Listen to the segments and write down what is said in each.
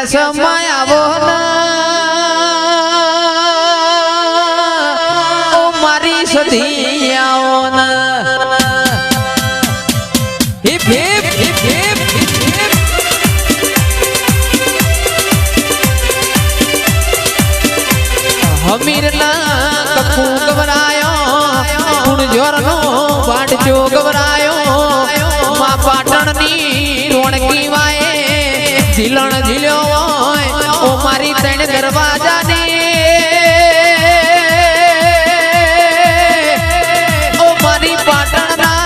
સમય આવો ઓ મારી સધી આવો હિપ હિપ હિપ હિપ હિપ હમીરના કપુ ગવરાયો કુણજોરનો વાટજો ગવરાયો મા પાટણની રોણકી વાય ઝીલણ ઝીલ્યો હોય ઓ મારી ત્રણ દરવાજાની ઓ મારી પાટણના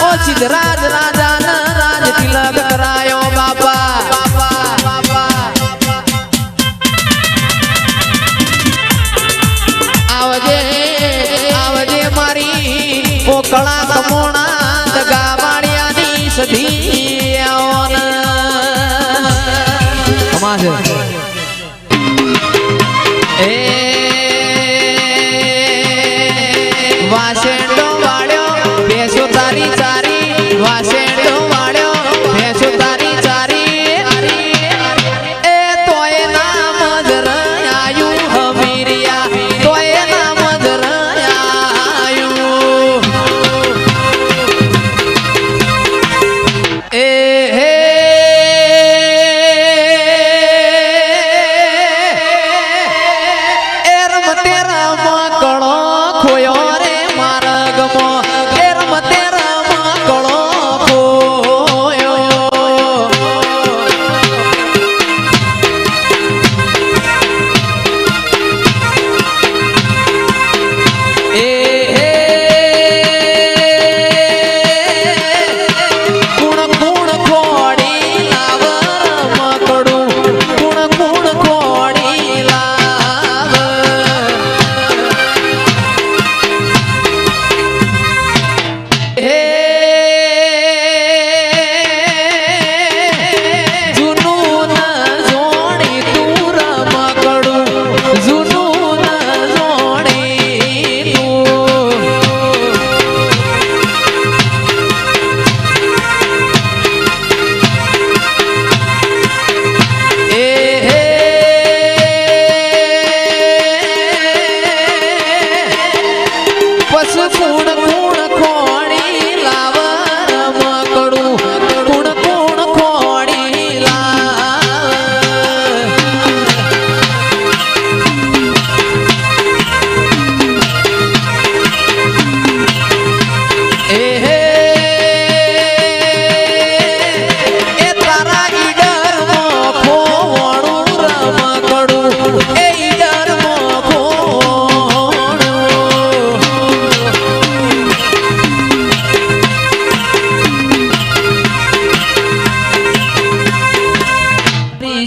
ઓ સિદ્ધરાજ રાજાના રાજ તિલક કરાયો બાપા આવજે આવજે મારી પોકળા કમોણા દગા વાળિયાની સધી એ વાસેડો વાળ્યો ભેંસો તારી ચારી વાસેડો વાળ્યો ભેંસો તારી ચારી એ તોય નામ ધરાયું હમીરિયા તોય નામ ધરાયું એ હે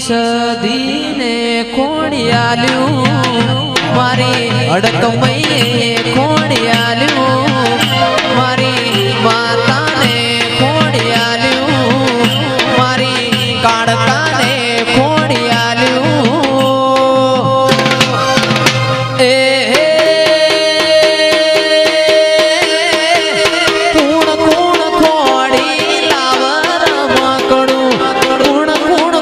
સદીને ખોડિયાલ્યું મારી અડકમયે ખોડિયાલ્યું મારી માતાને ખોડિયાલ્યું મારી કાળકાને ખોડિયાલ્યું એ કુણ કુણ ખોડી લાવર મકડું કુણ કુણ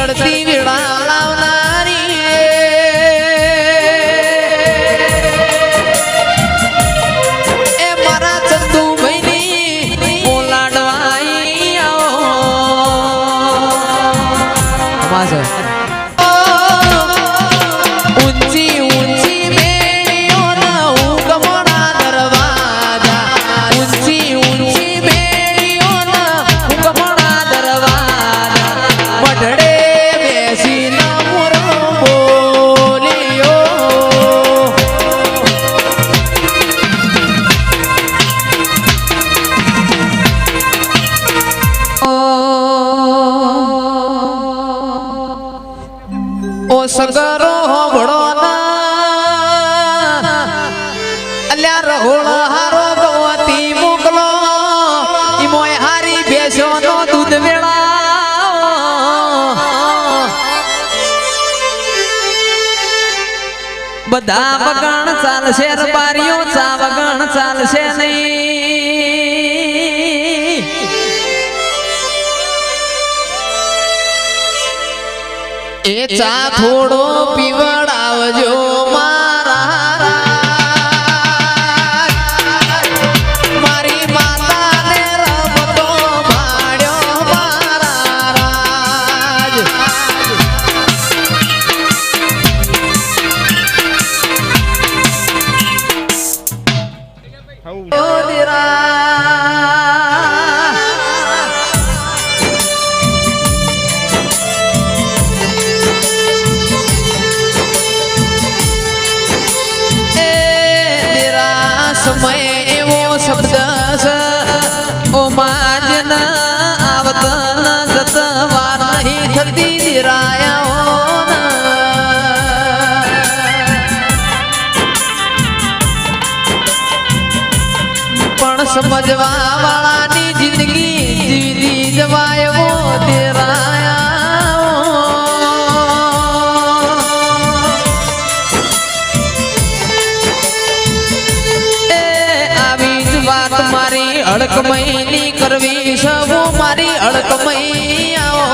ચડતી વેળા લાવનારી એ મારા ચંદુ ભાઈની ઓલાડવાઈ આવો ઊંચી ઊંચી બેડીઓના હુકમણા દરવાજા ઊંચી ઊંચી બેડીઓના હુકમણા દરવાજા મઢડે બેસીને મોરો બોલ્યો ઓ સગરો હોબળો ના અલ્યા રહોળ હારો ગવતી મોકલો ઈમોય હારી બેસો નો દૂધ વેળા બધા વગણ ચાલશે રબારીઓ ચા વગણ ચાલશે નહીં એ ચા થોડો પીવડાવજો મારા મારી માતાને રમતો ભાડ્યો મારા રાજ ઓ સમય એવો શબ્દ ઓ માજન આવત ન જત વાર નહીં થતી દિરાયા પણ સમજવા વાળાની જિંદગી જીવી જવાય એવો દિરાયા મારી અડકમયની કરવી સવો મારી અડકમય આવો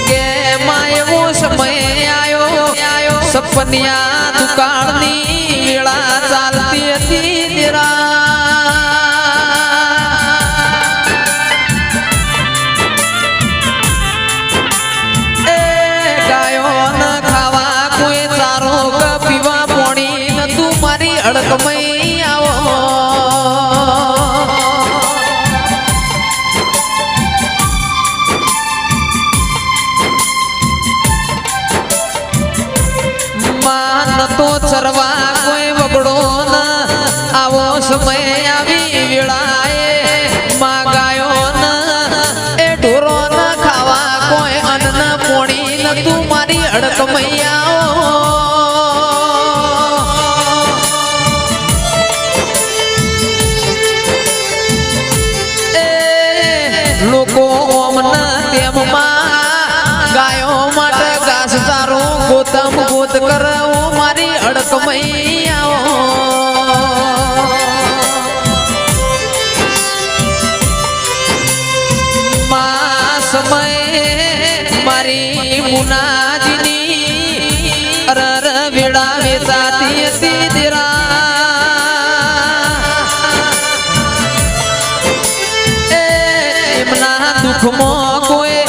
કે માં એવો સમય આયો સપનિયા દુકાળની વેળા ચાલતી હતી નિરા અડકમય આવો માન તો ચરવા કોઈ વગડો ન આવો સમય આવી વેળાએ માં ગાયો ન એ ઢોરો ન ખાવા કોઈ અન્ન પોણી ન તું મારી અડકમય આવો લોકો ઓમના તેમમાં ગાયો માટે ઘાસ ચારો ગોતમ ગોત કરવો મારી અડકમય આવો માં સમય મારી મુનાજીની અરર વેળા વેચાતી હતી દેરા દુઃખમાં કોઈ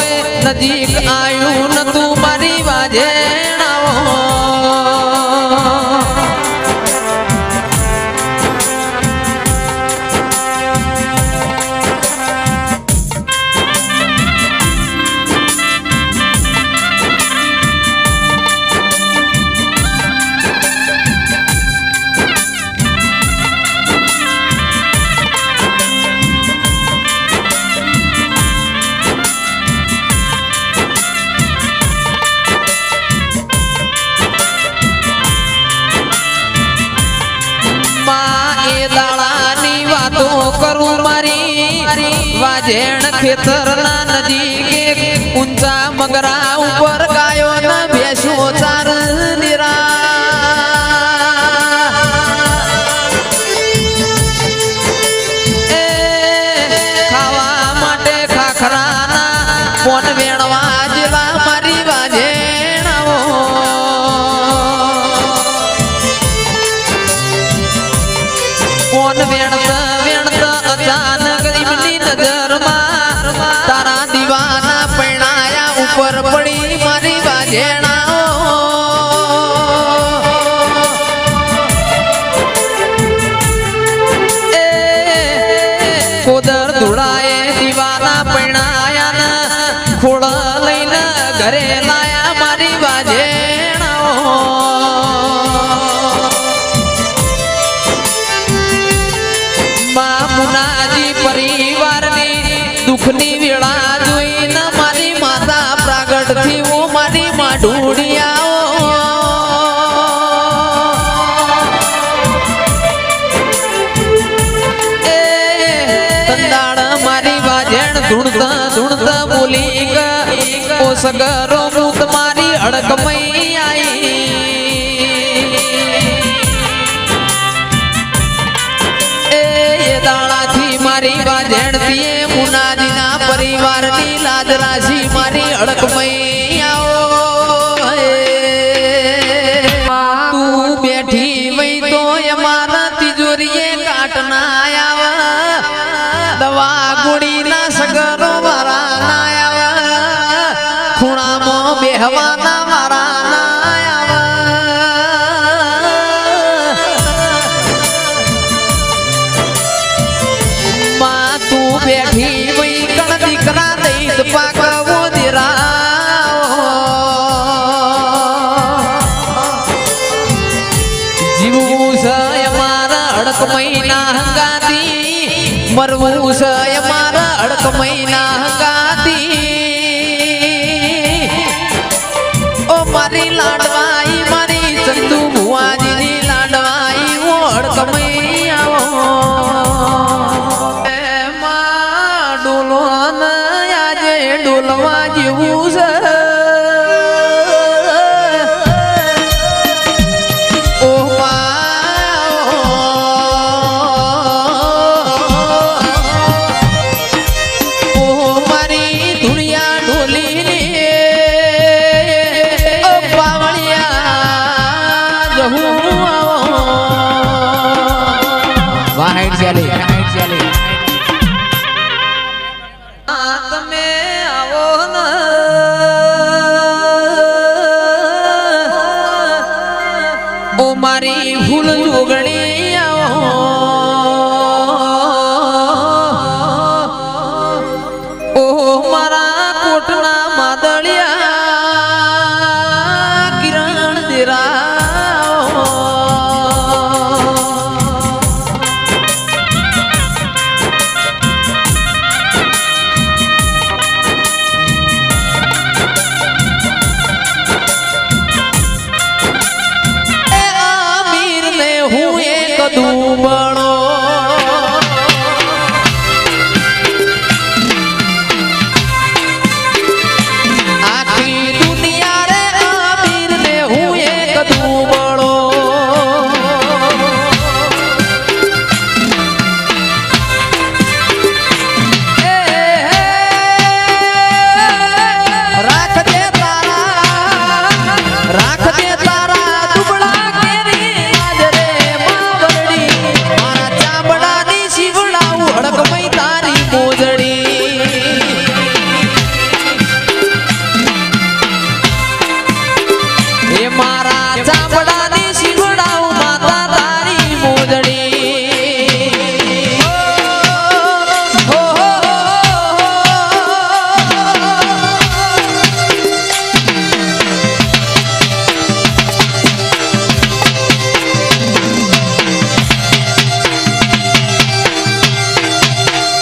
નજીક આવ્યું નતું મારી વાજેણાઓ કરું મારી વાજેણ ખેતરના નજીકે ઊંચા મગરા ઉપર ગાયો ના બેસો ચાર નિરા મોન વેણતા વેણતા અચાનક એમની નજરમાં તારા દીવાના પૈણાયા ઉપર પડી મારી વાજેણાઓ કોદર ધુડાએ દીવાના પૈણાયા ખોળા લઈને ઘરે લાયા મારી વાજેણાઓ મુનાજી પરિવારની દુઃખની વેળા જોઈને મારી માતા પ્રાગટ થી હું મારી માઢુડિયાઓ એ તંદાળ મારી વાજણ ધૂણતા ધૂણતા બોલી ઓ સગરો હું તમારી અડકમઈ આઈ મારી વાજણતીએ મુનાજીના પરિવારની લાજ રાશી મારી અડકમઈ આવો તું બેઠી વઈ તો અમારા તિજોરીએ કાટના આવા દવા ગુડીના સગરો મારા ના આવા ખૂણામાં બેહવાના મારા ના બેઠી વઈ કણ દીકરા દઈ પાકવો દીરાઓ જીવવું છે અમારા અડક મહિના હંગાતી મરવું છે અમારા અડક મહિના હંગાતી ઓ મારી લાડવાઈ મારી ચંદુ ભુવાજીની લાડવાઈ ઓ અડક મહી આવો ડોલવા જેવું છે ઓ મારી ધુણિયા ઢોલી ઓ પાવળિયા જહું વાહ ચાલે